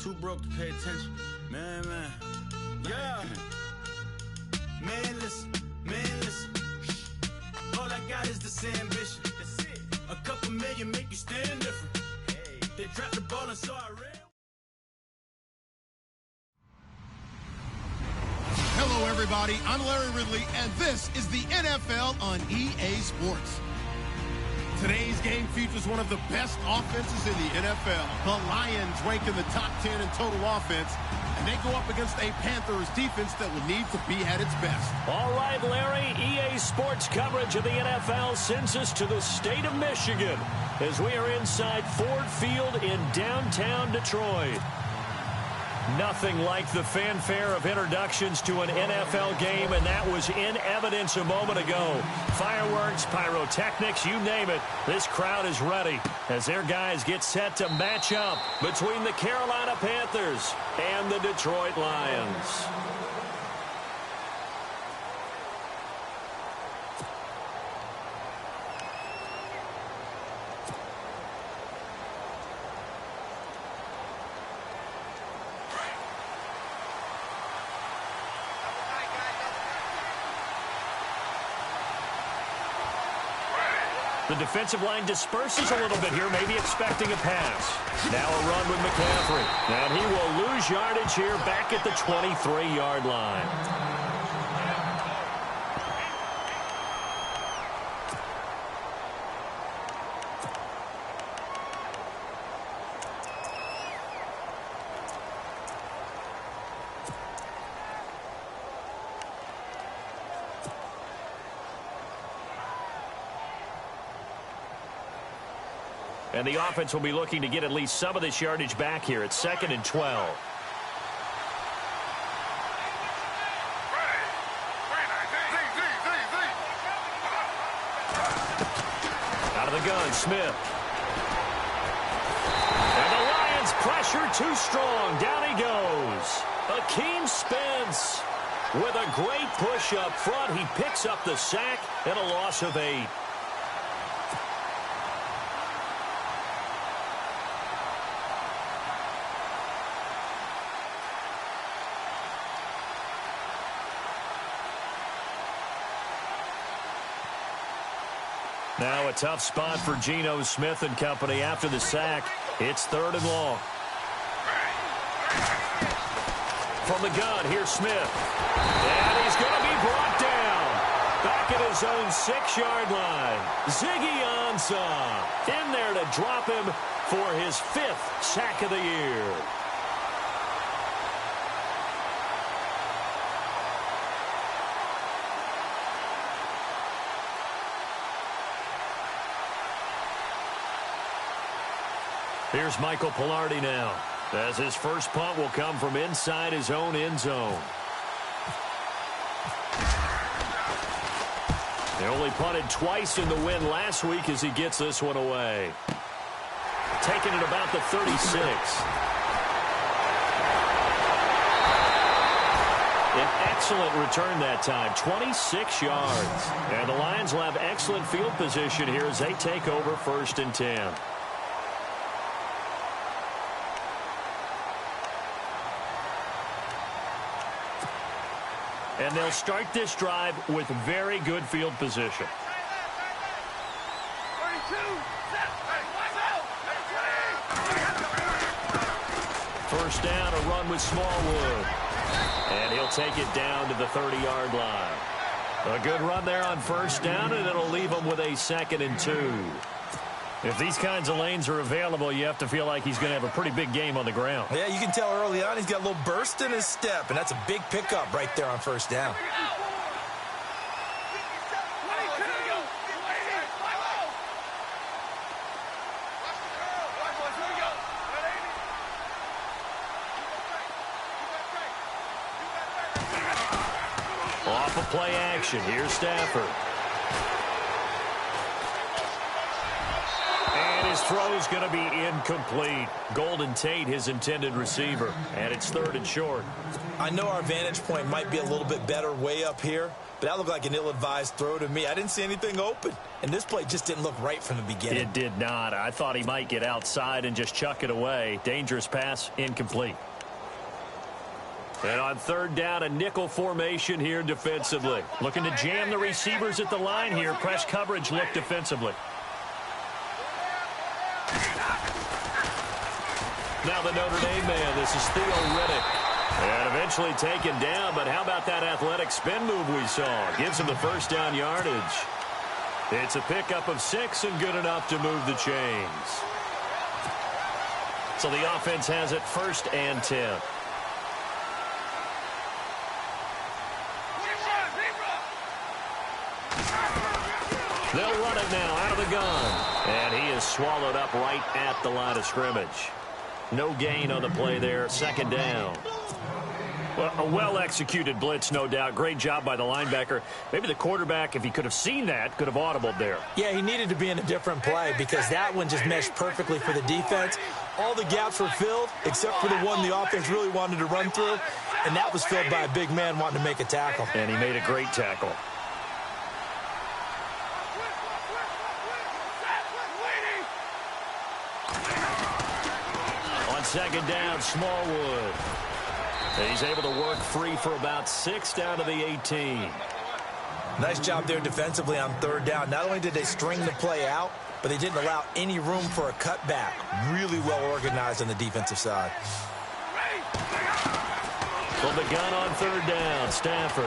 Too broke to pay attention. Man. Yeah. Man, listen. All I got is this ambition. That's it. A couple million make you stand different. Hey. They dropped the ball and saw it red. Hello, everybody. I'm Larry Ridley, and this is the NFL on EA Sports. Today's game features one of the best offenses in the NFL. The Lions rank in the top 10 in total offense, and they go up against a Panthers defense that will need to be at its best. All right, Larry, EA Sports coverage of the NFL sends us to the state of Michigan as we are inside Ford Field in downtown Detroit. Nothing like the fanfare of introductions to an NFL game, and that was in evidence a moment ago. Fireworks, pyrotechnics, you name it. This crowd is ready as their guys get set to match up between the Carolina Panthers and the Detroit Lions. The defensive line disperses a little bit here, maybe expecting a pass. Now a run with McCaffrey. And he will lose yardage here back at the 23-yard line. And the offense will be looking to get at least some of this yardage back here. It's 2nd and 12. Out of the gun, Smith. And the Lions pressure too strong. Down he goes. Akeem Spence with a great push up front. He picks up the sack and a loss of 8. Now a tough spot for Geno Smith and company after the sack. It's 3rd and long. From the gun, here's Smith. And he's going to be brought down. Back at his own 6-yard line. Ziggy Ansah in there to drop him for his 5th sack of the year. Here's Michael Pilardi now, as his first punt will come from inside his own end zone. They only punted twice in the win last week as he gets this one away. Taking it about the 36. An excellent return that time, 26 yards. And the Lions will have excellent field position here as they take over 1st and 10. And they'll start this drive with very good field position. First down, a run with Smallwood. And he'll take it down to the 30-yard line. A good run there on 1st down, and it'll leave him with a 2nd and 2. If these kinds of lanes are available, you have to feel like he's going to have a pretty big game on the ground. Yeah, you can tell early on he's got a little burst in his step, and that's a big pickup right there on 1st down. Off of play action, here's Stafford. And his throw's going to be incomplete. Golden Tate, his intended receiver. And it's 3rd and short. I know our vantage point might be a little bit better way up here, but that looked like an ill-advised throw to me. I didn't see anything open, and this play just didn't look right from the beginning. It did not. I thought he might get outside and just chuck it away. Dangerous pass, incomplete. And on 3rd down, a nickel formation here defensively. Looking to jam the receivers at the line here. Press coverage look defensively. Now the Notre Dame man. This is Theo Riddick. And eventually taken down, but how about that athletic spin move we saw? Gives him the first down yardage. It's a pickup of 6 and good enough to move the chains. So the offense has it 1st and 10. They'll run it now out of the gun. And he is swallowed up right at the line of scrimmage. No gain on the play there. 2nd down. Well, a well-executed blitz, no doubt. Great job by the linebacker. Maybe the quarterback, if he could have seen that, could have audibled there. Yeah, he needed to be in a different play because that one just meshed perfectly for the defense. All the gaps were filled except for the one the offense really wanted to run through, and that was filled by a big man wanting to make a tackle. And he made a great tackle. On 2nd down, Smallwood. He's able to work free for about 6 down to the 18. Nice job there defensively on 3rd down. Not only did they string the play out, but they didn't allow any room for a cutback. Really well organized on the defensive side. From the gun on 3rd down, Stafford.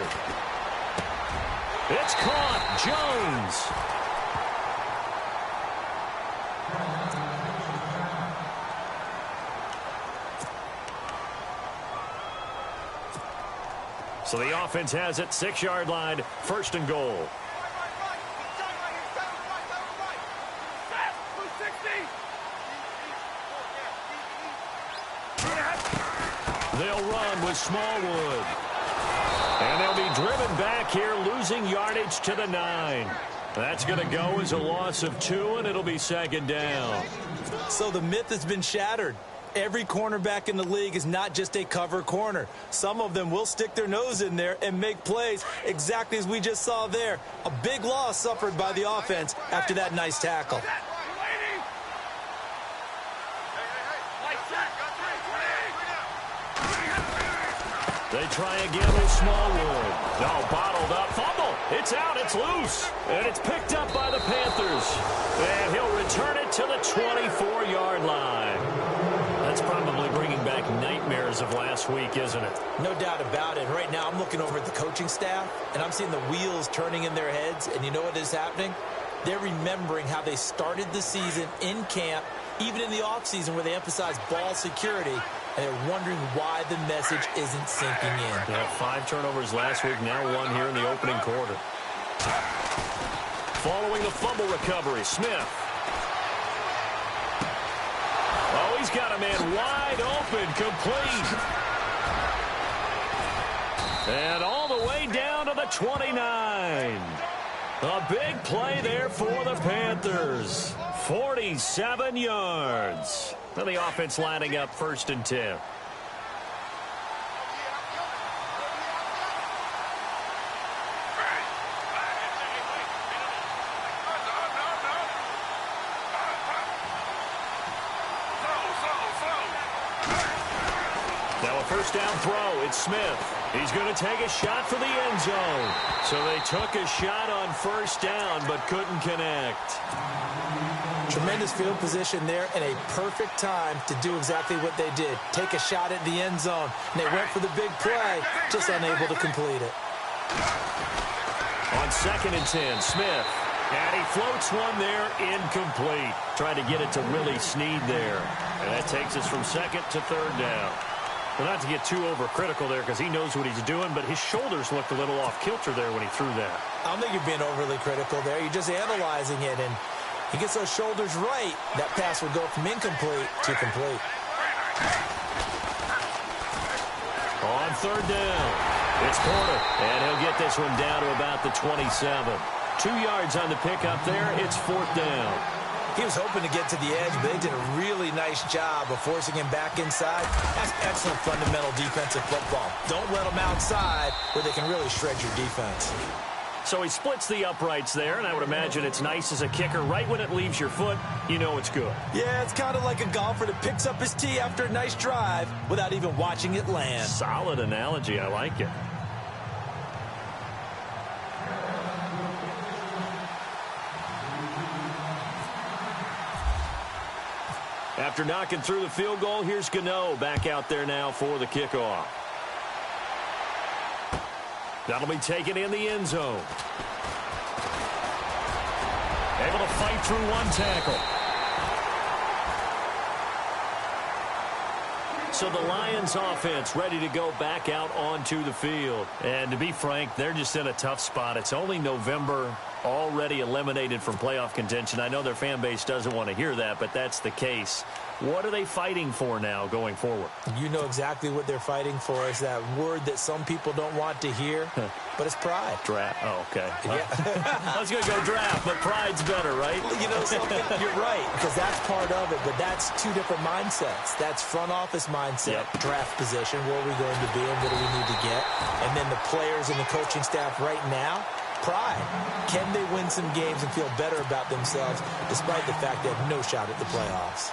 It's caught. Jones. So the offense has it, 6-yard line, 1st and goal. They'll run with Smallwood. And they'll be driven back here, losing yardage to the 9. That's going to go as a loss of 2, and it'll be 2nd down. So the myth has been shattered. Every cornerback in the league is not just a cover corner. Some of them will stick their nose in there and make plays exactly as we just saw there. A big loss suffered by the offense after that nice tackle. They try again with Smallwood. No, bottled up. Fumble. It's out. It's loose. And it's picked up by the Panthers. And he'll return it to the 24-yard line. That's probably bringing back nightmares of last week, isn't it? No doubt about it. Right now I'm looking over at the coaching staff, and I'm seeing the wheels turning in their heads. And you know what is happening? They're remembering how they started the season in camp, even in the offseason where they emphasized ball security. And they're wondering why the message isn't sinking in. Yeah, 5 turnovers last week, now 1 here in the opening quarter. Following the fumble recovery, Smith. Oh, he's got a man wide open, complete. And all the way down to the 29. A big play there for the Panthers. 47 yards. Now the offense lining up 1st and 10. Now a 1st down throw. It's Smith. He's going to take a shot for the end zone. So they took a shot on 1st down but couldn't connect. Tremendous field position there and a perfect time to do exactly what they did. Take a shot at the end zone. And they went for the big play, just unable to complete it. On 2nd and 10, Smith. And he floats one there, incomplete. Trying to get it to Willie Snead there. And that takes us from 2nd to 3rd down. Well, not to get too overcritical there because he knows what he's doing, but his shoulders looked a little off kilter there when he threw that. I don't think you're being overly critical there. You're just analyzing it, and he gets those shoulders right. That pass will go from incomplete to complete. On 3rd down, it's Porter, and he'll get this one down to about the 27. 2 yards on the pickup there. It's 4th down. He was hoping to get to the edge, but they did a really nice job of forcing him back inside. That's excellent fundamental defensive football. Don't let them outside where they can really shred your defense. So he splits the uprights there, and I would imagine it's nice as a kicker. Right when it leaves your foot, you know it's good. Yeah, it's kind of like a golfer that picks up his tee after a nice drive without even watching it land. Solid analogy. I like it. After knocking through the field goal, here's Gano back out there now for the kickoff. That'll be taken in the end zone. Able to fight through one tackle. So the Lions offense ready to go back out onto the field. And to be frank, they're just in a tough spot. It's only November, already eliminated from playoff contention. I know their fan base doesn't want to hear that, but that's the case. What are they fighting for now going forward? You know exactly what they're fighting for. Is that word that some people don't want to hear, but it's pride. Draft. Oh, okay. Yeah. I was going to go draft, but pride's better, right? You know something? You're right, because that's part of it, but that's two different mindsets. That's front office mindset, draft position, where are we going to be and what do we need to get? And then the players and the coaching staff right now, pride. Can they win some games and feel better about themselves despite the fact they have no shot at the playoffs?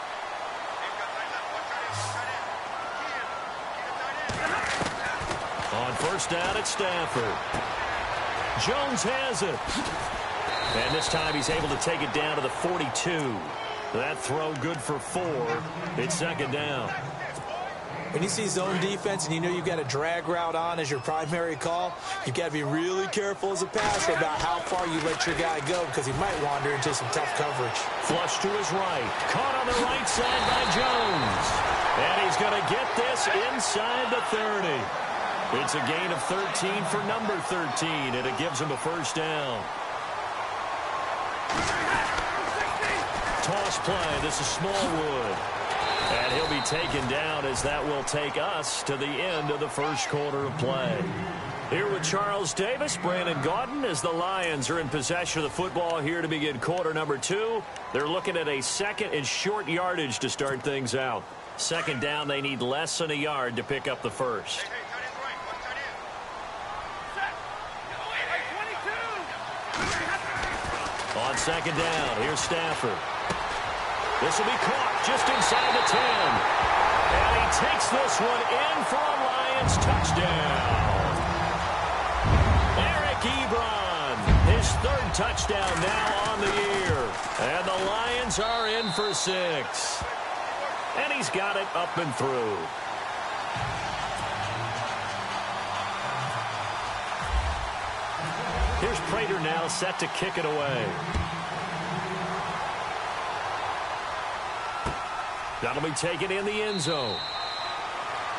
On first down, it's Stafford. Jones has it. And this time he's able to take it down to the 42. That throw good for 4. It's second down. When you see zone defense and you know you've got a drag route on as your primary call, you've got to be really careful as a passer about how far you let your guy go because he might wander into some tough coverage. Flush to his right. Caught on the right side by Jones. And he's going to get this inside the 30. It's a gain of 13 for number 13, and it gives him a first down. Toss play. This is Smallwood. And he'll be taken down as that will take us to the end of the first quarter of play. Here with Charles Davis, Brandon Gaudin, as the Lions are in possession of the football here to begin quarter number 2. They're looking at a second and short yardage to start things out. Second down, they need less than a yard to pick up the first. On second down, here's Stafford. This will be caught just inside the 10. And he takes this one in for a Lions touchdown. Eric Ebron, his 3rd touchdown now on the year. And the Lions are in for 6. And he's got it up and through. Here's Prater now set to kick it away. That'll be taken in the end zone.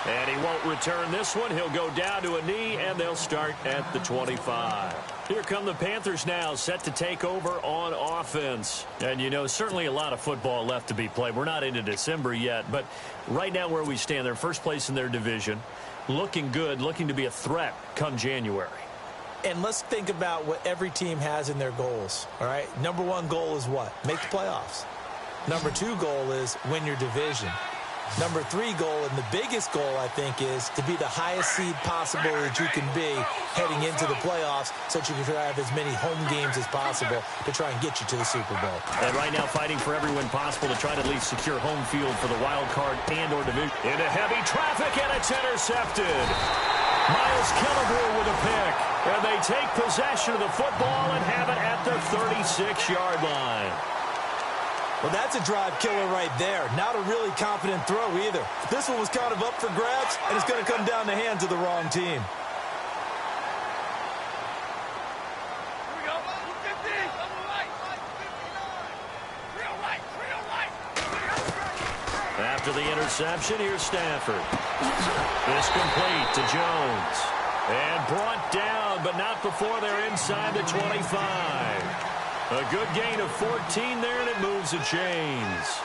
And he won't return this one. He'll go down to a knee, and they'll start at the 25. Here come the Panthers now, set to take over on offense. And, you know, certainly a lot of football left to be played. We're not into December yet, but right now where we stand, they're first place in their division. Looking good, looking to be a threat come January. And let's think about what every team has in their goals, all right? Number 1 goal is what? Make the playoffs. Number 2 goal is win your division. Number 3 goal, and the biggest goal, I think, is to be the highest seed possible that you can be heading into the playoffs so that you can have as many home games as possible to try and get you to the Super Bowl. And right now fighting for every win possible to try to at least secure home field for the wild card and or division. Into heavy traffic, and it's intercepted. Miles Killebrew with a pick. And they take possession of the football and have it at the 36-yard line. Well, that's a drive killer right there. Not a really confident throw either. This one was kind of up for grabs, and it's going to come down the hands of the wrong team. After the interception, here's Stafford. This complete to Jones. And brought down, but not before they're inside the 25. A good gain of 14 there, and it moves the chains.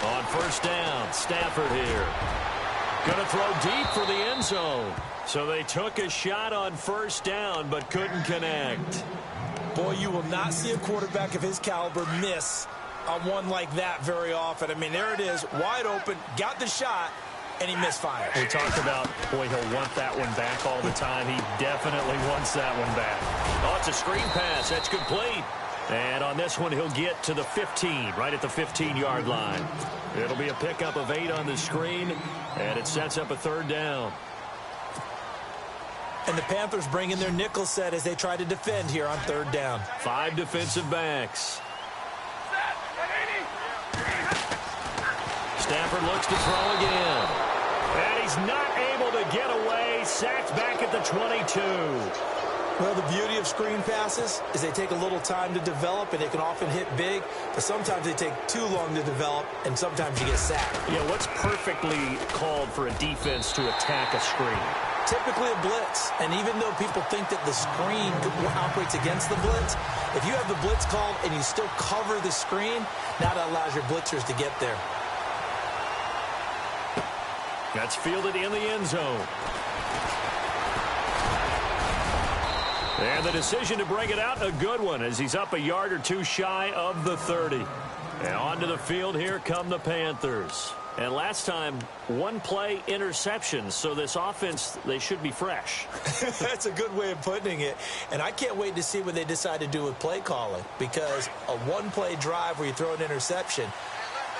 On first down, Stafford here. Going to throw deep for the end zone. So they took a shot on first down but couldn't connect. Boy, you will not see a quarterback of his caliber miss on one like that very often. I mean, there it is, wide open, got the shot, and he misfired. We talked about, boy, he'll want that one back all the time. He definitely wants that one back. Oh, it's a screen pass. That's complete. And on this one, he'll get to the 15, right at the 15-yard line. It'll be a pickup of 8 on the screen, and it sets up a third down. And the Panthers bring in their nickel set as they try to defend here on third down. 5 defensive backs. Stafford looks to throw again. And he's not able to get away. Sacked back at the 22. Well, the beauty of screen passes is they take a little time to develop, and they can often hit big, but sometimes they take too long to develop, and sometimes you get sacked. Yeah, what's perfectly called for a defense to attack a screen? Typically a blitz, and even though people think that the screen operates against the blitz, if you have the blitz called and you still cover the screen, now that allows your blitzers to get there. That's fielded in the end zone. And the decision to bring it out, a good one, as he's up a yard or two shy of the 30. And onto the field, here come the Panthers. And last time, one play interception, so this offense, they should be fresh. That's a good way of putting it. And I can't wait to see what they decide to do with play calling, because a one-play drive where you throw an interception,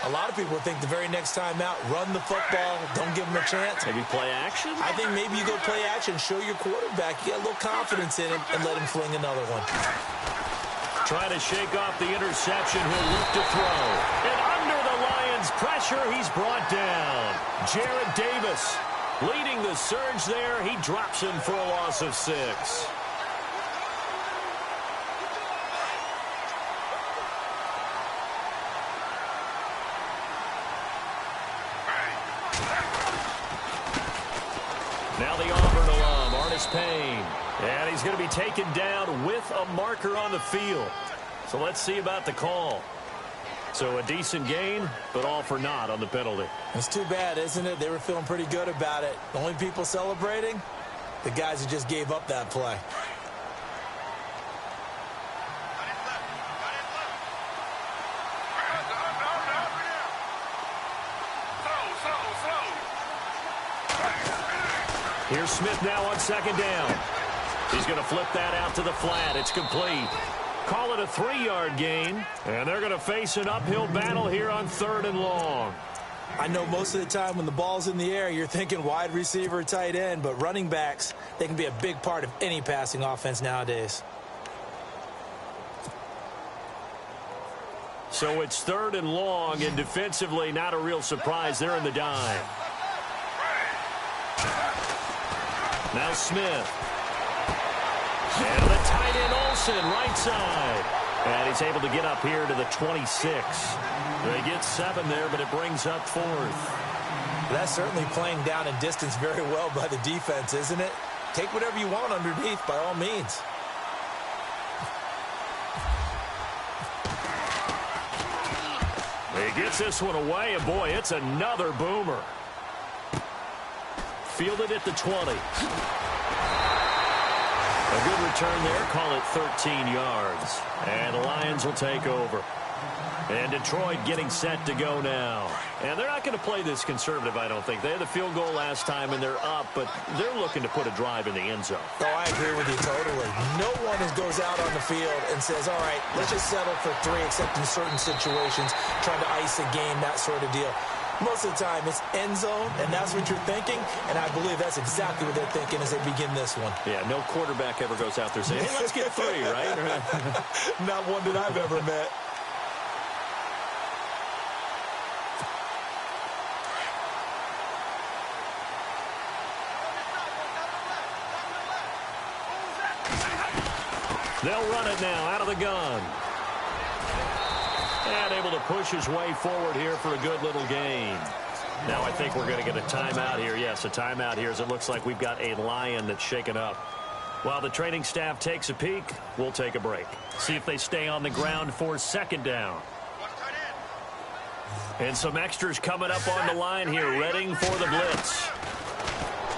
a lot of people think the very next time out, run the football, don't give them a chance. Maybe play action? I think maybe you go play action, show your quarterback, you get a little confidence in him, and let him fling another one. Trying to shake off the interception, he'll look to throw. And under the Lions' pressure, he's brought down. Jarrett Davis leading the surge there. He drops him for a loss of 6. Now the Auburn alum, Artis Payne. And he's going to be taken down with a marker on the field. So let's see about the call. So a decent gain, but all for naught on the penalty. It's too bad, isn't it? They were feeling pretty good about it. The only people celebrating, the guys who just gave up that play. Here's Smith now on second down. He's going to flip that out to the flat. It's complete. Call it a 3-yard gain, and they're going to face an uphill battle here on 3rd and long. I know most of the time when the ball's in the air, you're thinking wide receiver, tight end, but running backs, they can be a big part of any passing offense nowadays. So it's 3rd and long, and defensively not a real surprise. They're in the dime. Now Smith. And the tight end Olsen, right side. And he's able to get up here to the 26. They get 7 there, but it brings up 4th. That's certainly playing down in distance very well by the defense, isn't it? Take whatever you want underneath, by all means. He gets this one away, and boy, it's another boomer. Fielded at the 20. A good return there. Call it 13 yards. And the Lions will take over. And Detroit getting set to go now. And they're not going to play this conservative, I don't think. They had the field goal last time, and they're up, but they're looking to put a drive in the end zone. Oh, I agree with you totally. No one goes out on the field and says, all right, let's just settle for 3, except in certain situations, trying to ice a game, that sort of deal. Most of the time, it's end zone, and that's what you're thinking, and I believe that's exactly what they're thinking as they begin this one. Yeah, no quarterback ever goes out there saying, hey, let's get 3, right? Not one that I've ever met. They'll run it now out of the gun. And able to push his way forward here for a good little gain. Now I think we're going to get a timeout here. Yes, a timeout here as it looks like we've got a Lion that's shaken up. While the training staff takes a peek, we'll take a break. See if they stay on the ground for second down. And some extras coming up on the line here, readying for the blitz.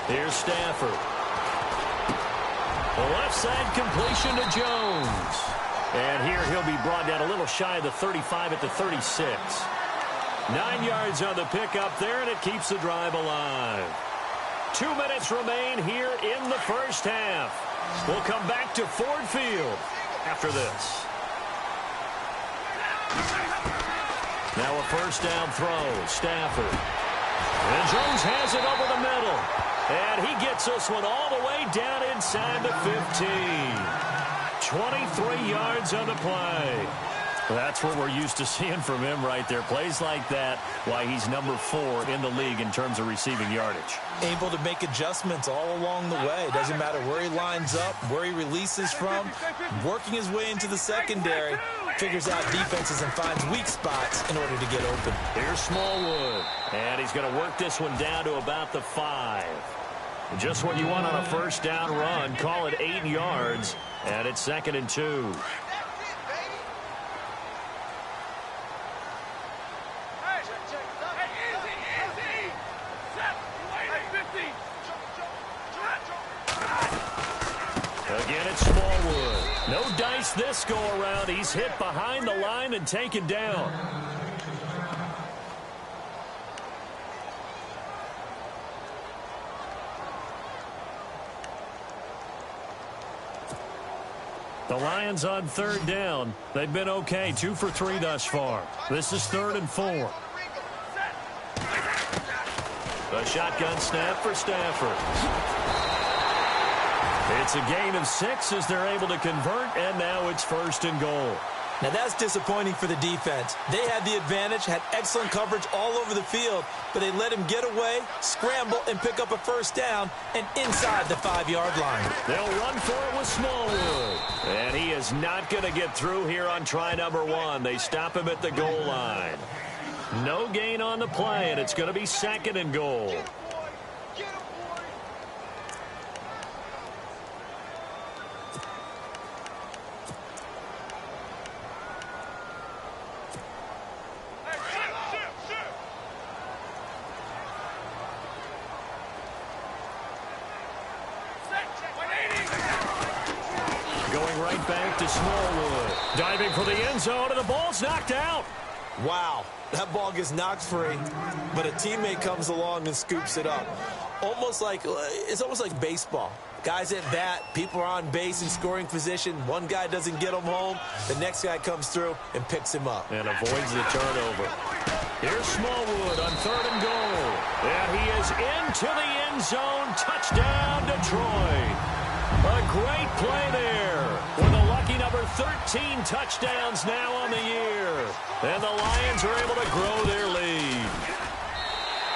Here's Stafford. The left side completion to Jones. And here he'll be brought down a little shy of the 35 at the 36. 9 yards on the pickup there, and it keeps the drive alive. 2 minutes remain here in the first half. We'll come back to Ford Field after this. Now a first down throw, Stafford. And Jones has it over the middle. And he gets this one all the way down inside the 15. 23 yards on the play. That's what we're used to seeing from him right there. Plays like that, why he's number 4 in the league in terms of receiving yardage. Able to make adjustments all along the way. Doesn't matter where he lines up, where he releases from. Working his way into the secondary. Figures out defenses and finds weak spots in order to get open. Here's Smallwood. And he's going to work this one down to about the 5. Just what you want on a first down run. Call it 8 yards. And it's 2nd and 2. Again, it's Smallwood. No dice this go-around. He's hit behind the line and taken down. The Lions on 3rd down. They've been okay, 2 for 3 thus far. This is 3rd and 4. A shotgun snap for Stafford. It's a gain of 6 as they're able to convert, and now it's 1st and goal. Now that's disappointing for the defense. They had the advantage, had excellent coverage all over the field, but they let him get away, scramble, and pick up a first down, and inside the 5-yard line. They'll run for it with Smallwood. And he is not going to get through here on try number 1. They stop him at the goal line. No gain on the play, and it's going to be 2nd and goal. Back to Smallwood. Diving for the end zone, and the ball's knocked out. Wow, that ball gets knocked free, but a teammate comes along and scoops it up. It's almost like baseball. Guys at bat, people are on base in scoring position. One guy doesn't get him home. The next guy comes through and picks him up. And avoids the turnover. Here's Smallwood on 3rd and goal. And he is into the end zone. Touchdown, Detroit. A great play there with a lucky number 13 touchdowns now on the year. And the Lions are able to grow their lead.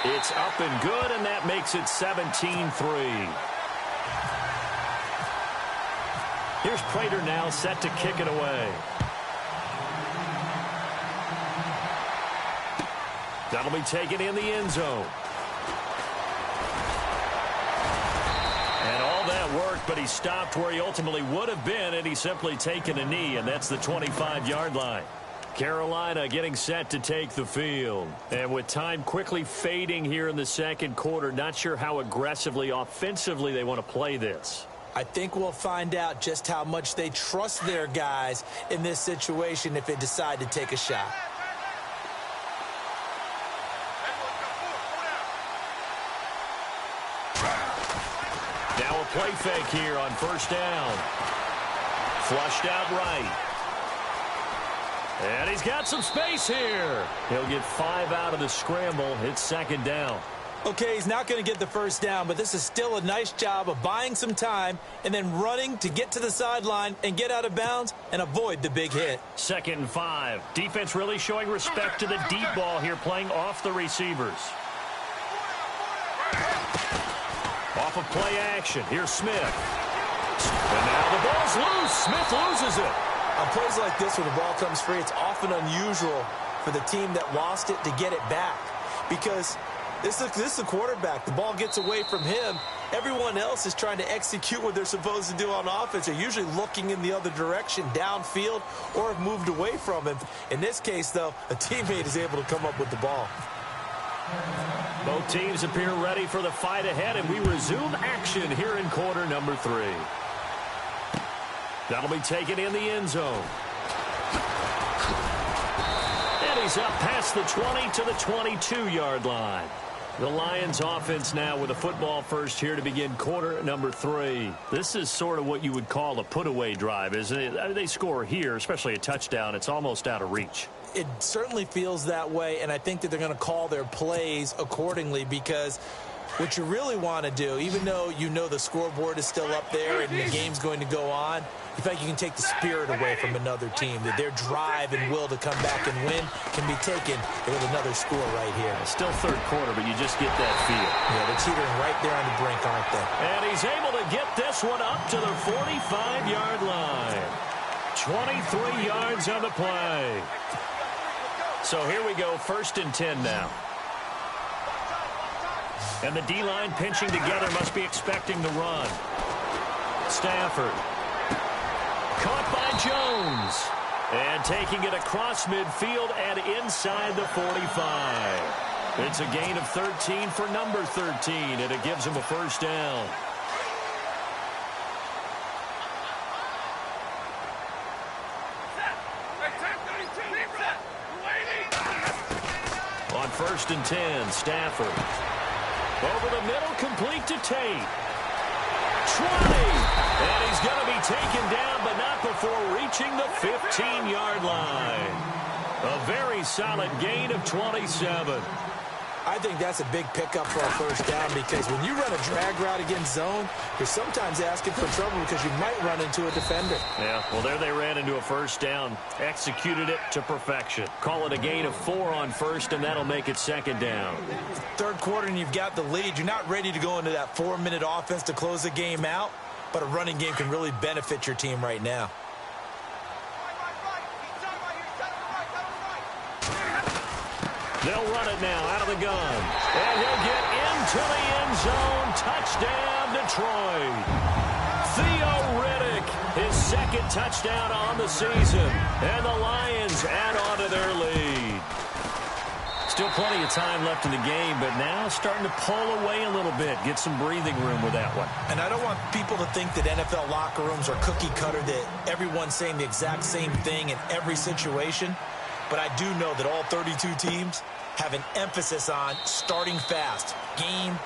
It's up and good, and that makes it 17-3. Here's Prater now set to kick it away. That'll be taken in the end zone. And all that worked, but he stopped where he ultimately would have been, and he's simply taken a knee, and that's the 25-yard line. Carolina getting set to take the field. And with time quickly fading here in the second quarter, not sure how aggressively, offensively they want to play this. I think we'll find out just how much they trust their guys in this situation if they decide to take a shot. Now a play fake here on first down. Flushed out right. And he's got some space here. He'll get 5 out of the scramble. It's second down. Okay, he's not going to get the first down, but this is still a nice job of buying some time and then running to get to the sideline and get out of bounds and avoid the big hit. 2nd and 5. Defense really showing respect to the deep ball here, playing off the receivers. Off of play action. Here's Smith. And now the ball's loose. Smith loses it. On plays like this, when the ball comes free, it's often unusual for the team that lost it to get it back. Because this is the quarterback. The ball gets away from him, Everyone else is trying to execute what they're supposed to do on offense. They're usually looking in the other direction, downfield, or have moved away from him. In this case, though, a teammate is able to come up with the ball. Both teams appear ready for the fight ahead, and we resume action here in quarter number 3. That'll be taken in the end zone. And he's up past the 20 to the 22-yard line. The Lions offense now with a football first here to begin quarter number 3. This is sort of what you would call a put-away drive, isn't it? I mean, they score here, especially a touchdown. It's almost out of reach. It certainly feels that way, and I think that they're going to call their plays accordingly, because what you really want to do, even though you know the scoreboard is still up there and the game's going to go on, you think you can take the spirit away from another team, that their drive and will to come back and win can be taken with another score right here. Still third quarter, but you just get that feel. Yeah, they're teetering right there on the brink, aren't they? And he's able to get this one up to the 45-yard line. 23 yards on the play. So here we go, 1st and 10 now. And the D-line pinching together, must be expecting the run. Stafford. Caught by Jones. And taking it across midfield and inside the 45. It's a gain of 13 for number 13, and it gives him a first down. On 1st and 10, Stafford. Over the middle, complete to Tate. 20. And he's going to be taken down, but not before reaching the 15-yard line. A very solid gain of 27. I think that's a big pickup for a first down, because when you run a drag route against zone, you're sometimes asking for trouble because you might run into a defender. Yeah, well, there they ran into a first down. Executed it to perfection. Call it a gain of 4 on 1st, and that'll make it 2nd down. Third quarter, and you've got the lead. You're not ready to go into that 4-minute offense to close the game out, but a running game can really benefit your team right now. They'll run it now out of the gun. And he'll get into the end zone. Touchdown, Detroit. Theo Riddick, his 2nd touchdown on the season. And the Lions add on to their lead. Still plenty of time left in the game, but now starting to pull away a little bit. Get some breathing room with that one. And I don't want people to think that NFL locker rooms are cookie cutter, that everyone's saying the exact same thing in every situation. But I do know that all 32 teams have an emphasis on starting fast. Game,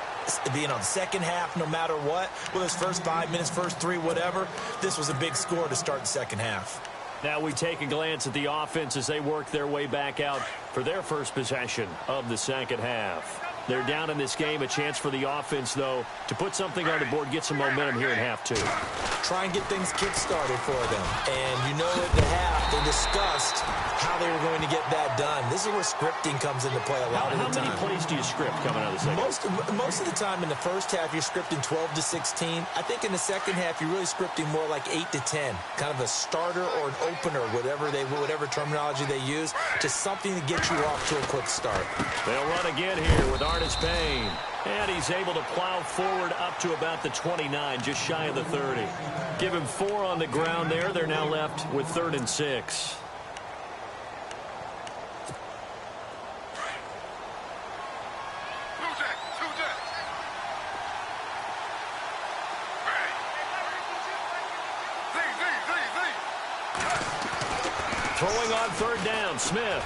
the second half, no matter what. Whether it's first 5 minutes, first 3, whatever. This was a big score to start the second half. Now we take a glance at the offense as they work their way back out for their first possession of the second half. They're down in this game. A chance for the offense, though, to put something on the board, get some momentum here in half 2. Try and get things kick-started for them. And you know at the half, they discussed how they were going to get that done. This is where scripting comes into play a lot of the time. How many plays do you script coming out of the second? Most of the time in the first half, you're scripting 12 to 16. I think in the second half, you're really scripting more like 8 to 10. Kind of a starter or an opener, whatever terminology they use, just something to get you off to a quick start. They'll run again here with Artis Payne. And he's able to plow forward up to about the 29, just shy of the 30. Give him 4 on the ground there. They're now left with 3rd and 6. Throwing on 3rd down, Smith.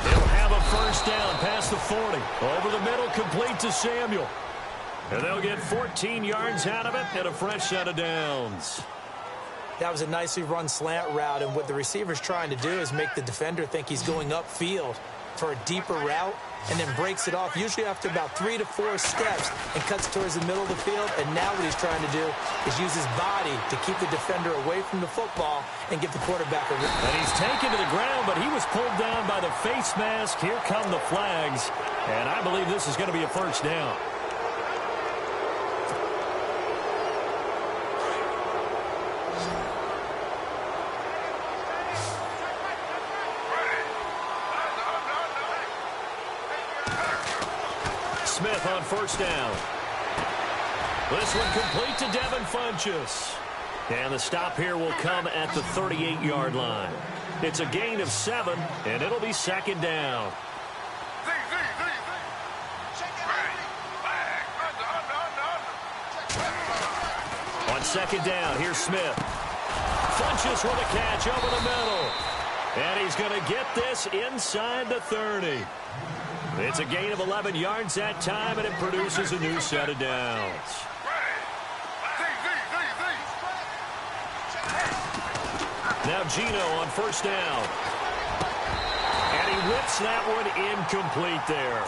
He'll have a first down past the 40. Over the middle, complete to Samuel. And they'll get 14 yards out of it and a fresh set of downs. That was a nicely run slant route, and what the receiver's trying to do is make the defender think he's going upfield for a deeper route, and then breaks it off, usually after about 3 to 4 steps, and cuts towards the middle of the field. And now what he's trying to do is use his body to keep the defender away from the football and give the quarterback a rip. And he's taken to the ground, but he was pulled down by the face mask. Here come the flags, and I believe this is going to be a first down. Smith on first down. This one complete to Devin Funchess. And the stop here will come at the 38-yard line. It's a gain of 7, and it'll be second down. On second down, here's Smith. Funchess with a catch over the middle. And he's going to get this inside the 30. It's a gain of 11 yards that time, and it produces a new set of downs. Now Gino on first down. And he whips that one incomplete there.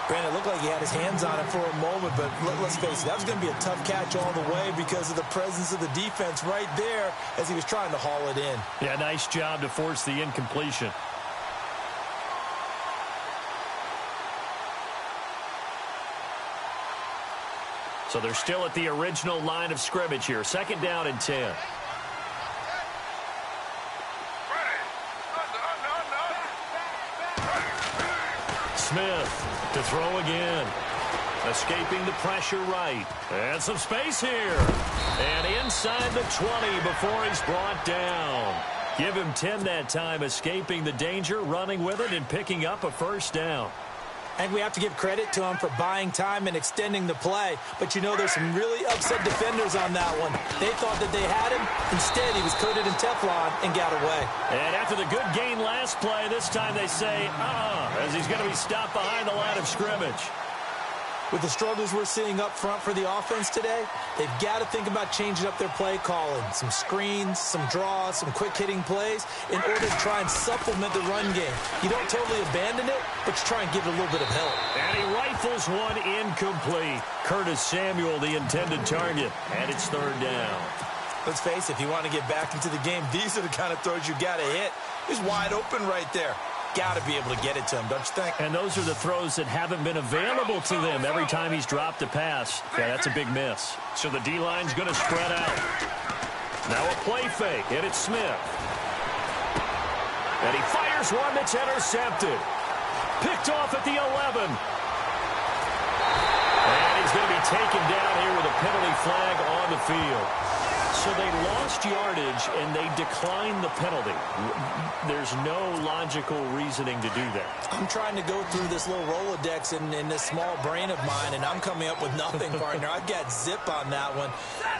Brandon, it looked like he had his hands on it for a moment, but let's face it, that was going to be a tough catch all the way because of the presence of the defense right there as he was trying to haul it in. Yeah, nice job to force the incompletion. So they're still at the original line of scrimmage here. Second down and 10. Smith to throw again. Escaping the pressure right. And some space here. And inside the 20 before he's brought down. Give him 10 that time, escaping the danger, running with it, and picking up a first down. And we have to give credit to him for buying time and extending the play. But, you know, there's some really upset defenders on that one. They thought that they had him. Instead, he was coated in Teflon and got away. And after the good gain last play, this time they say, as he's going to be stopped behind the line of scrimmage. With the struggles we're seeing up front for the offense today, they've got to think about changing up their play calling. Some screens, some draws, some quick-hitting plays in order to try and supplement the run game. You don't totally abandon it, but you try and give it a little bit of help. And he rifles one incomplete. Curtis Samuel, the intended target, and it's third down. Let's face it, if you want to get back into the game, these are the kind of throws you got to hit. He's wide open right there. Got to be able to get it to him, don't you think? And those are the throws that haven't been available to them every time he's dropped a pass. Yeah, that's a big miss. So the D-line's going to spread out. Now a play fake, and it's Smith. And he fires one that's intercepted. Picked off at the 11. And he's going to be taken down here with a penalty flag on the field. So they lost yardage, and they declined the penalty. There's no logical reasoning to do that. I'm trying to go through this little Rolodex in this small brain of mine, and I'm coming up with nothing, partner. I've got zip on that one.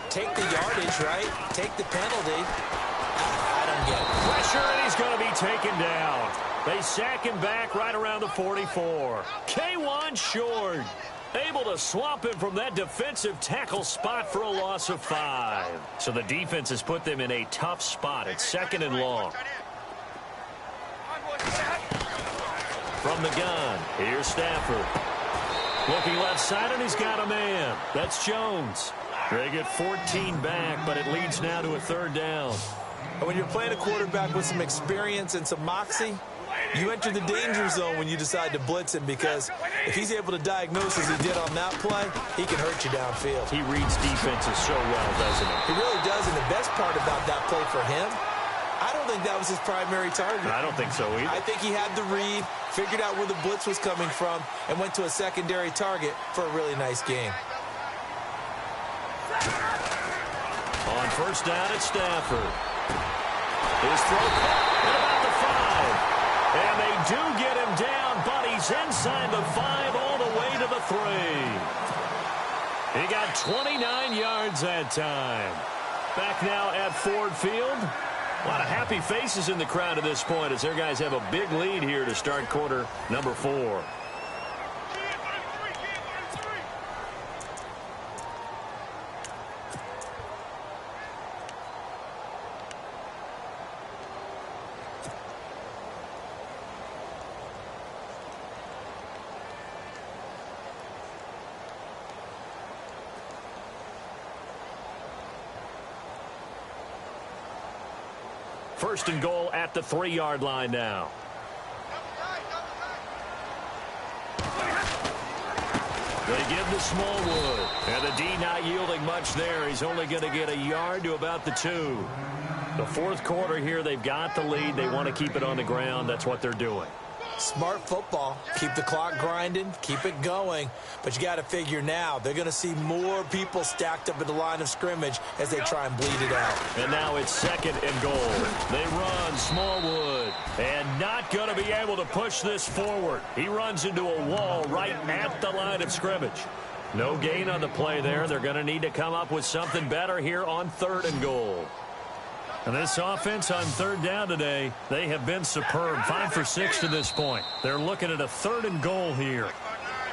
Take the yardage, right? Take the penalty. I don't get it. Pressure, and he's going to be taken down. They sack him back right around the 44. K1 Short able to swamp him from that defensive tackle spot for a loss of 5. So the defense has put them in a tough spot at second and long. From the gun, here's Stafford. Looking left side, and he's got a man. That's Jones. They get 14 back, but it leads now to a third down. And when you're playing a quarterback with some experience and some moxie, you enter the danger zone when you decide to blitz him, because if he's able to diagnose as he did on that play, he can hurt you downfield. He reads defenses so well, doesn't he? He really does, and the best part about that play for him, I don't think that was his primary target. I don't think so either. I think he had the read, figured out where the blitz was coming from, and went to a secondary target for a really nice game. On first down, it's Stafford. His throw caught at about the 5. And they do get him down, but he's inside the 5 all the way to the 3. He got 29 yards that time. Back now at Ford Field. A lot of happy faces in the crowd at this point as their guys have a big lead here to start quarter number 4. First and goal at the 3-yard line now. They give to Smallwood. And the D not yielding much there. He's only going to get a yard to about the 2. The fourth quarter here, they've got the lead. They want to keep it on the ground. That's what they're doing. Smart football. Keep the clock grinding, keep it going. But you got to figure now, they're going to see more people stacked up at the line of scrimmage as they try and bleed it out. And now it's 2nd and goal. They run Smallwood. And not going to be able to push this forward. He runs into a wall right at the line of scrimmage. No gain on the play there. They're going to need to come up with something better here on 3rd and goal. And this offense on 3rd down today, they have been superb. 5 for 6 to this point. They're looking at a 3rd and goal here.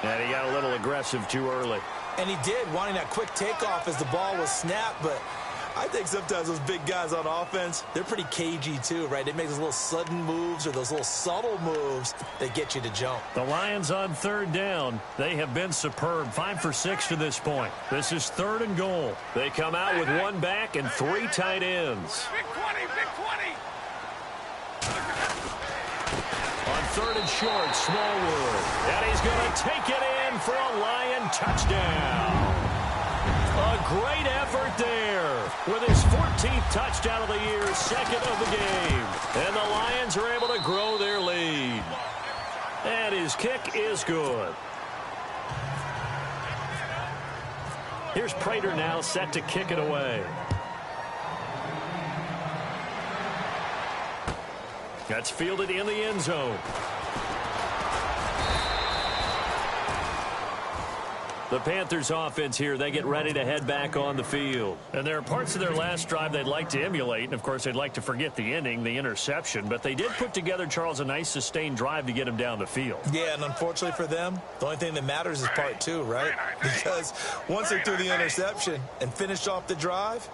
And he got a little aggressive too early. And he did, wanting that quick takeoff as the ball was snapped. But I think sometimes those big guys on offense, they're pretty cagey too, right? They make those little sudden moves or those little subtle moves that get you to jump. The Lions on 3rd down, they have been superb. 5 for 6 to this point. This is 3rd and goal. They come out with 1 back and 3 tight ends. Big 20, big 20. On 3rd and short, Smallwood. And he's going to take it in for a Lion touchdown. A great effort there with his 14th touchdown of the year, 2nd of the game. And the Lions are able to grow their lead. And his kick is good. Here's Prater now set to kick it away. That's fielded in the end zone. The Panthers offense here, they get ready to head back on the field. And there are parts of their last drive they'd like to emulate. And, of course, they'd like to forget the ending, the interception. But they did put together, Charles, a nice sustained drive to get him down the field. Yeah, and unfortunately for them, the only thing that matters is part 2, right? Because once they threw the interception and finished off the drive,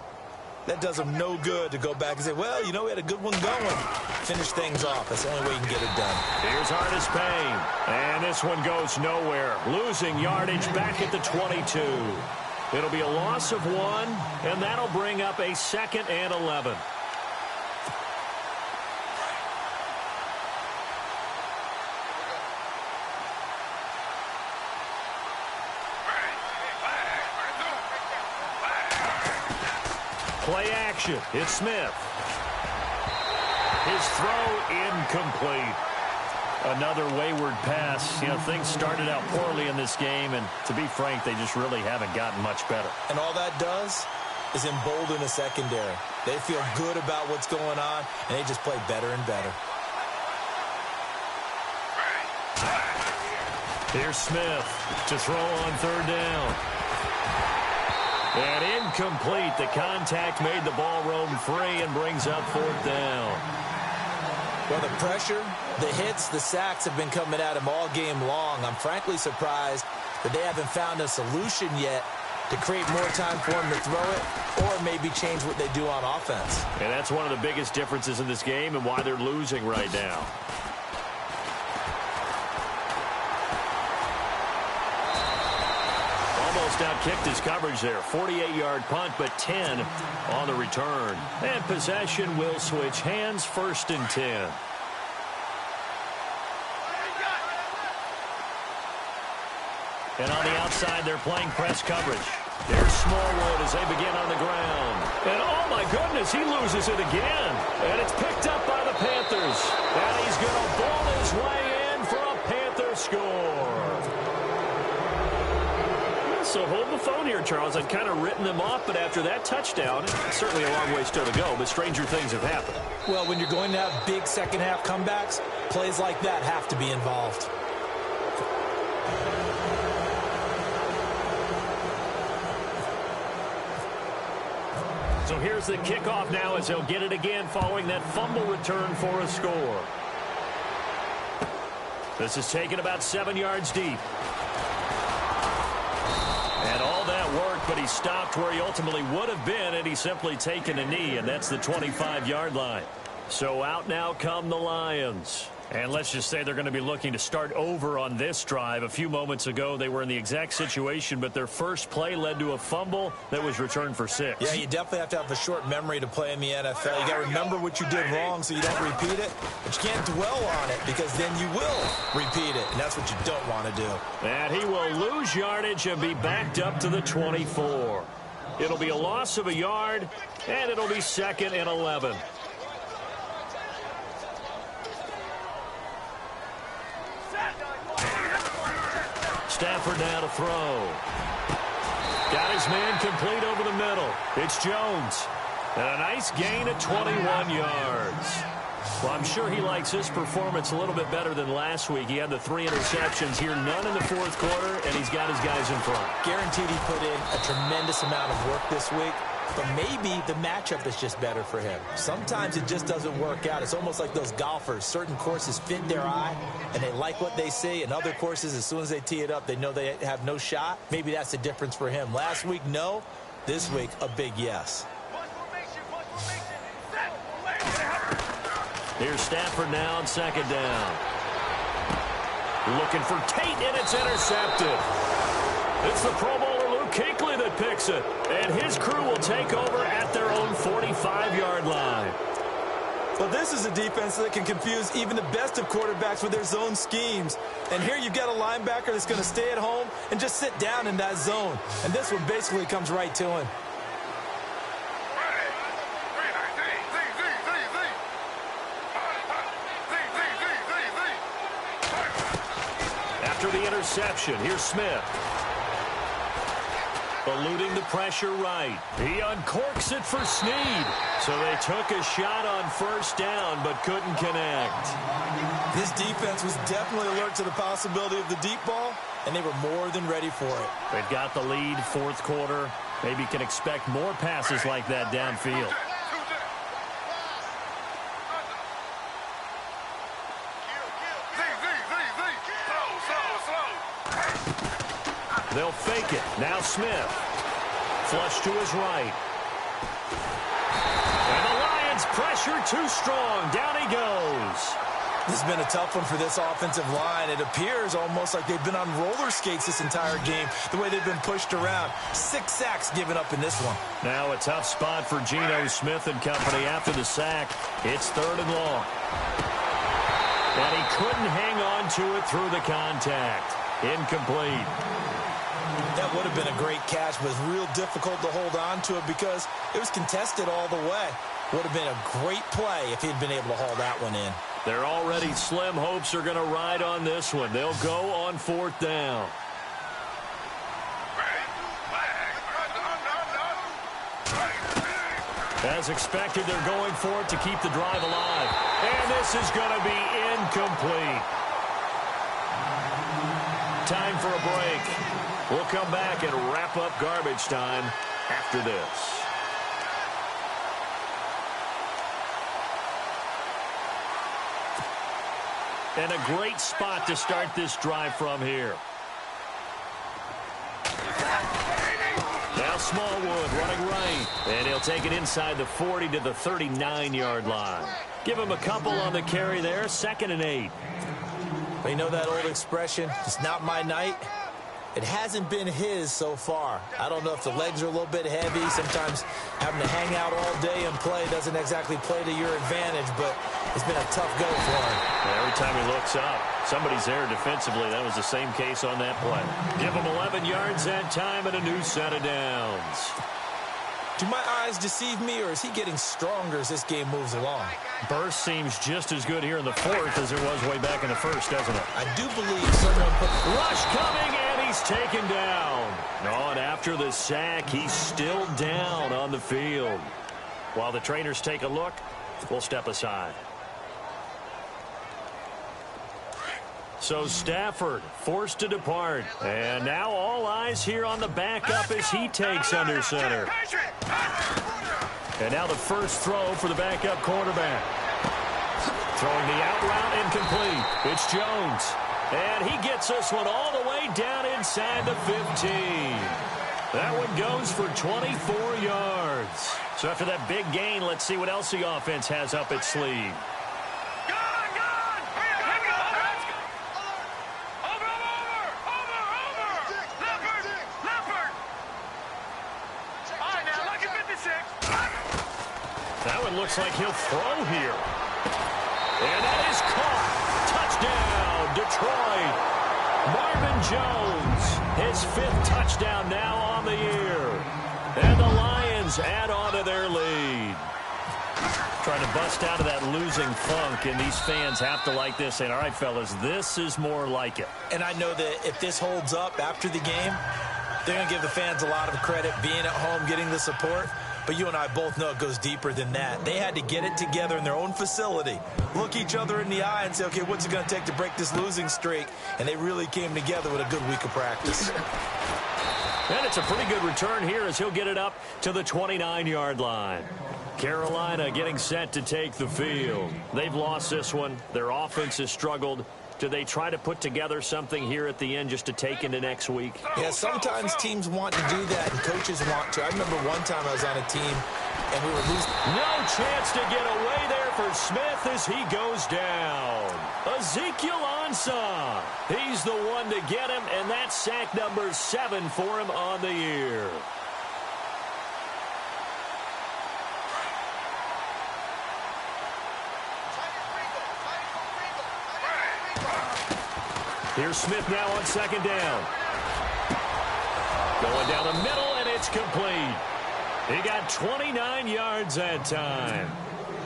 that does them no good to go back and say, well, you know, we had a good one going. Finish things off. That's the only way you can get it done. Here's Artis Payne. And this one goes nowhere. Losing yardage back at the 22. It'll be a loss of 1, and that'll bring up a 2nd and 11. Play action. It's Smith. His throw incomplete. Another wayward pass. You know, things started out poorly in this game, and to be frank, they just really haven't gotten much better. And all that does is embolden the secondary. They feel good about what's going on, and they just play better and better. Here's Smith to throw on 3rd down. And incomplete. The contact made the ball roam free and brings up 4th down. Well, the pressure, the hits, the sacks have been coming at him all game long. I'm frankly surprised that they haven't found a solution yet to create more time for him to throw it or maybe change what they do on offense. And that's one of the biggest differences in this game and why they're losing right now. Out-kicked his coverage there. 48-yard punt, but 10 on the return. And possession will switch hands. 1st and 10. And on the outside, they're playing press coverage. There's Smallwood as they begin on the ground. And oh my goodness, he loses it again. And it's picked up by the Panthers. And he's going to ball his way in for a Panther score. So hold the phone here, Charles. I'd kind of written them off, but after that touchdown, certainly a long way still to go, but stranger things have happened. Well, when you're going to have big second-half comebacks, plays like that have to be involved. So here's the kickoff now as they'll get it again following that fumble return for a score. This is taken about 7 yards deep. And all that worked, but he stopped where he ultimately would have been, and he's simply taken a knee, and that's the 25-yard line. So out now come the Lions. And let's just say they're going to be looking to start over on this drive. A few moments ago, they were in the exact situation, but their first play led to a fumble that was returned for 6. Yeah, you definitely have to have a short memory to play in the NFL. You got to remember what you did wrong so you don't repeat it, but you can't dwell on it because then you will repeat it, and that's what you don't want to do. And he will lose yardage and be backed up to the 24. It'll be a loss of a yard, and it'll be 2nd and 11. Stafford now to throw. Got his man complete over the middle. It's Jones. And a nice gain of 21 yards. Well, I'm sure he likes his performance a little bit better than last week. He had the 3 interceptions here, none in the fourth quarter, and he's got his guys in front. Guaranteed he put in a tremendous amount of work this week, but maybe the matchup is just better for him. Sometimes it just doesn't work out. It's almost like those golfers. Certain courses fit their eye, and they like what they see, and other courses, as soon as they tee it up, they know they have no shot. Maybe that's the difference for him. Last week, no. This week, a big yes. Here's Stafford now on second down. Looking for Tate, and it's intercepted. It's the Pro Bowler Luke Kuechly that picks it. And his crew will take over at their own 45-yard line. Well, this is a defense that can confuse even the best of quarterbacks with their zone schemes. And here you've got a linebacker that's going to stay at home and just sit down in that zone. And this one basically comes right to him. After the interception, here's Smith. Eluding the pressure right. He uncorks it for Snead. So they took a shot on first down, but couldn't connect. This defense was definitely alert to the possibility of the deep ball, and they were more than ready for it. They've got the lead, fourth quarter. Maybe can expect more passes like that downfield. They'll fake it. Now Smith. Flush to his right. And the Lions pressure too strong. Down he goes. This has been a tough one for this offensive line. It appears almost like they've been on roller skates this entire game, the way they've been pushed around. 6 sacks given up in this one. Now a tough spot for Geno Smith and company after the sack. It's 3rd and long. And he couldn't hang on to it through the contact. Incomplete. That would have been a great catch, but it's real difficult to hold on to it because it was contested all the way. Would have been a great play if he'd been able to haul that one in. Their already slim hopes are going to ride on this one. They'll go on 4th down. As expected, they're going for it to keep the drive alive. And this is going to be incomplete. Time for a break. We'll come back and wrap up garbage time after this. And a great spot to start this drive from here. Now Smallwood running right. And he'll take it inside the 40 to the 39-yard line. Give him a couple on the carry there. 2nd and 8. You know that old expression, it's not my night? It hasn't been his so far. I don't know if the legs are a little bit heavy. Sometimes having to hang out all day and play doesn't exactly play to your advantage, but it's been a tough go for him. Every time he looks up, somebody's there defensively. That was the same case on that play. Give him 11 yards that time and a new set of downs. Do my eyes deceive me, or is he getting stronger as this game moves along? Burst seems just as good here in the 4th as it was way back in the 1st, doesn't it? I do believe someone put... Rush coming, and he's taken down. No, and after the sack, he's still down on the field. While the trainers take a look, we'll step aside. So Stafford forced to depart. And now all eyes here on the backup as he takes under center. And now the first throw for the backup quarterback. Throwing the out route incomplete. It's Jones. And he gets this one all the way down inside the 15. That one goes for 24 yards. So after that big gain, let's see what else the offense has up its sleeve. That one looks like he'll throw here. And that is caught. Touchdown, Detroit. Marvin Jones, his 5th touchdown now on the year. And the Lions add on to their lead. Trying to bust out of that losing funk, and these fans have to like this, saying, all right, fellas, this is more like it. And I know that if this holds up after the game, they're going to give the fans a lot of credit, being at home, getting the support. But you and I both know it goes deeper than that. They had to get it together in their own facility, look each other in the eye and say, okay, what's it going to take to break this losing streak? And they really came together with a good week of practice. And it's a pretty good return here as he'll get it up to the 29-yard line. Carolina getting set to take the field. They've lost this one. Their offense has struggled. Do they try to put together something here at the end just to take into next week? Yeah, sometimes teams want to do that and coaches want to. I remember one time I was on a team and we were losing. No chance to get away there for Smith as he goes down. Ezekiel Ansah. He's the one to get him, and that's sack number 7 for him on the year. Here's Smith now on second down. Going down the middle, and it's complete. He got 29 yards that time.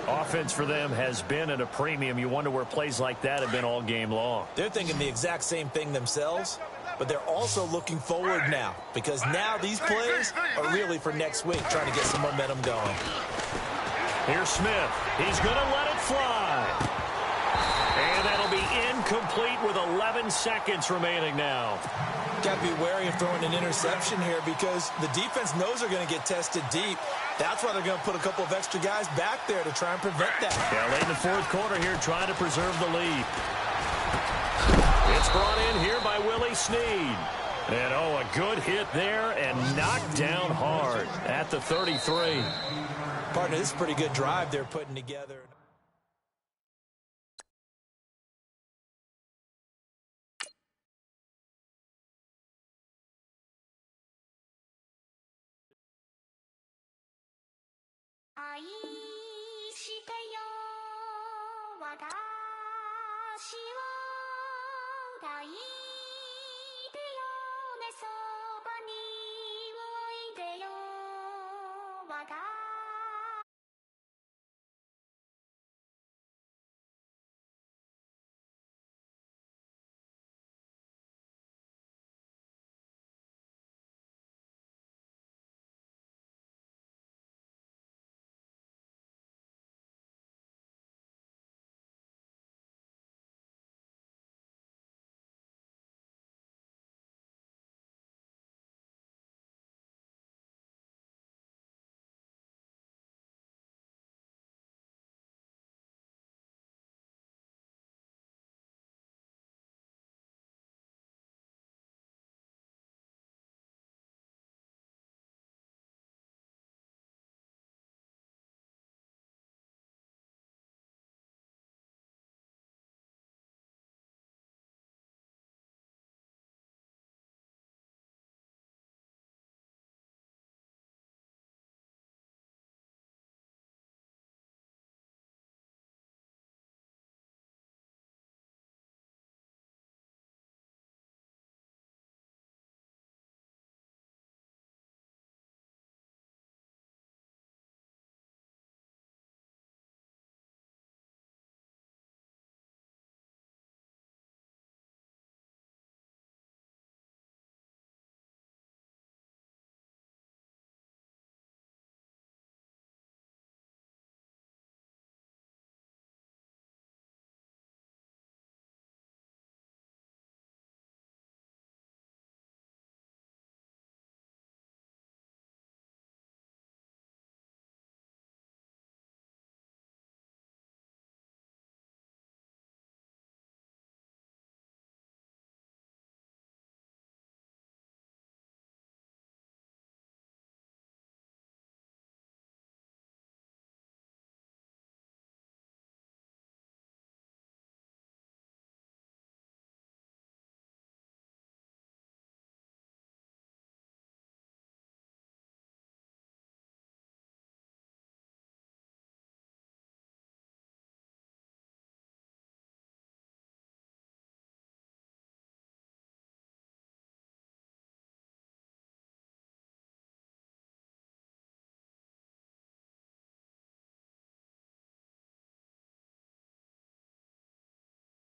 Offense for them has been at a premium. You wonder where plays like that have been all game long. They're thinking the exact same thing themselves, but they're also looking forward now because now these plays are really for next week, trying to get some momentum going. Here's Smith. He's going to let it fly. And that'll be incomplete with 11 seconds remaining now. Got to be wary of throwing an interception here because the defense knows they're going to get tested deep. That's why they're going to put a couple of extra guys back there to try and prevent that. Yeah, late in the fourth quarter here, trying to preserve the lead. It's brought in here by Willie Snead. And, oh, a good hit there and knocked down hard at the 33. Partner, this is a pretty good drive they're putting together.